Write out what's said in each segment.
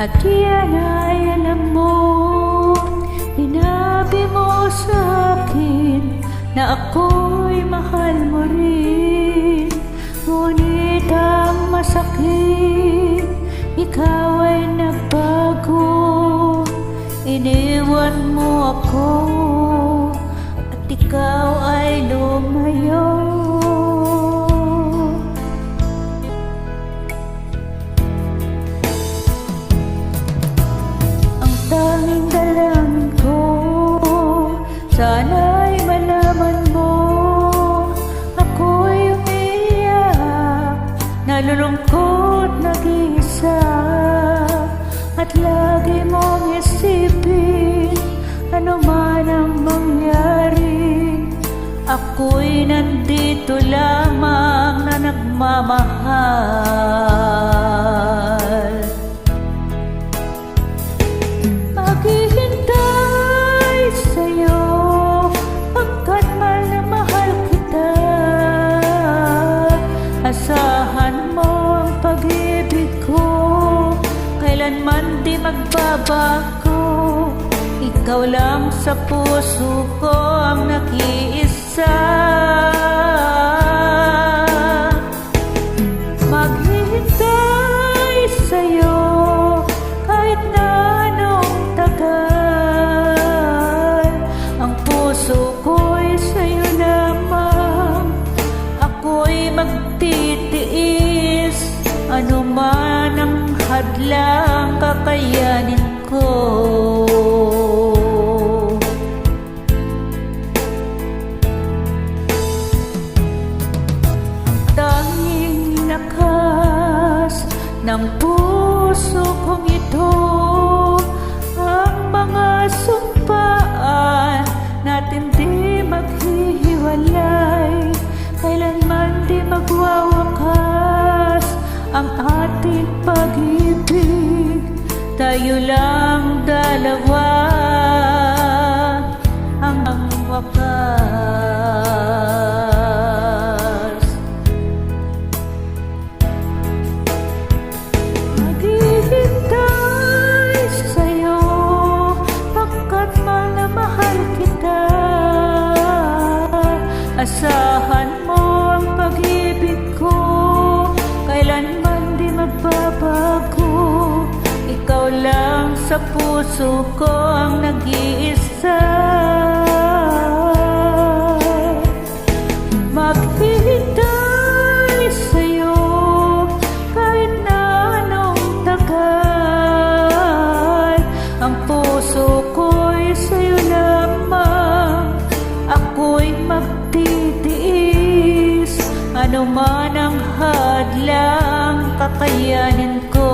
At yan ay alam mo, sinabi mo sa akin na ako'y mahal mo rin. Ngunit ang masakit, ikaw ay nagbago. Iniwan mo ako at ikaw ay lumayo. Ang tanging dalangin ko, sana'y malaman mo, ako'y umiiyak, nalulungkot, nag-iisa. At lagi mong isipin, ano man ang mangyari, ako'y nandito lamang na nagmamahal. Maghihintay sa'yo pagkat mahal na mahal kita. Asahan mo ang pag-ibig ko, kailanman di magbabago. Ikaw lang sa puso ko ang nag-iisa. Maghihintay sa'yo kahit na anong tagal. Ang puso ko'y sa'yo lamang, ako'y magtitiis. Ano man ang hadlang, kakayanin ko. Ang tanging lakas ng puso kong ito, ang mga sumpaan natin di maghihiwalay, kailanman di magwawakas ang ating pag-ibig. Tayo lang dalawa hanggang wakas. Maghihintay sa'yo pagkat mahal na mahal kita. Asahan mo ang pag-ibig ko, kailanman di magbabago. Ikaw lang sa puso ko ang nag-iisa. Maghihintay sa'yo kahit na anong tagal. Ang puso ko'y sa'yo lamang, ako'y magtitiis. Ano man ang hadlang, kakayanin ko.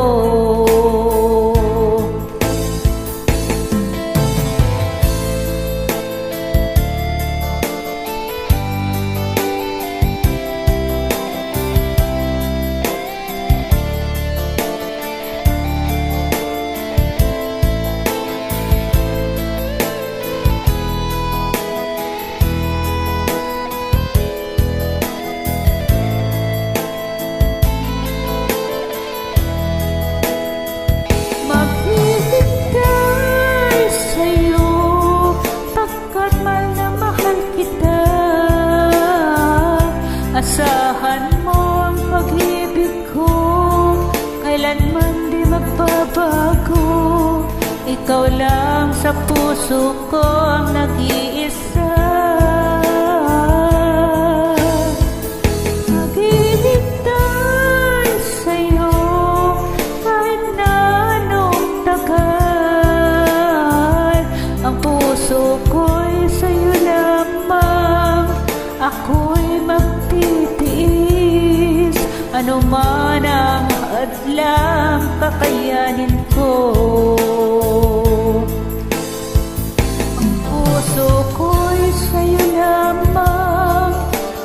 Asahan mo ang pag-ibig ko, kailanman di magbabago. Ikaw lang sa puso ko ang nag-iisa. Maghihintay sa'yo kahit na anong tagal. Ang puso ko'y sa'yo lamang, ako'y magtitiis. Ano man ang hadlang, kakayanin ko. Ang puso ko'y sa'yo lamang,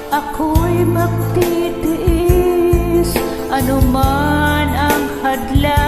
ako'y magtitiis. Ano man ang hadlang,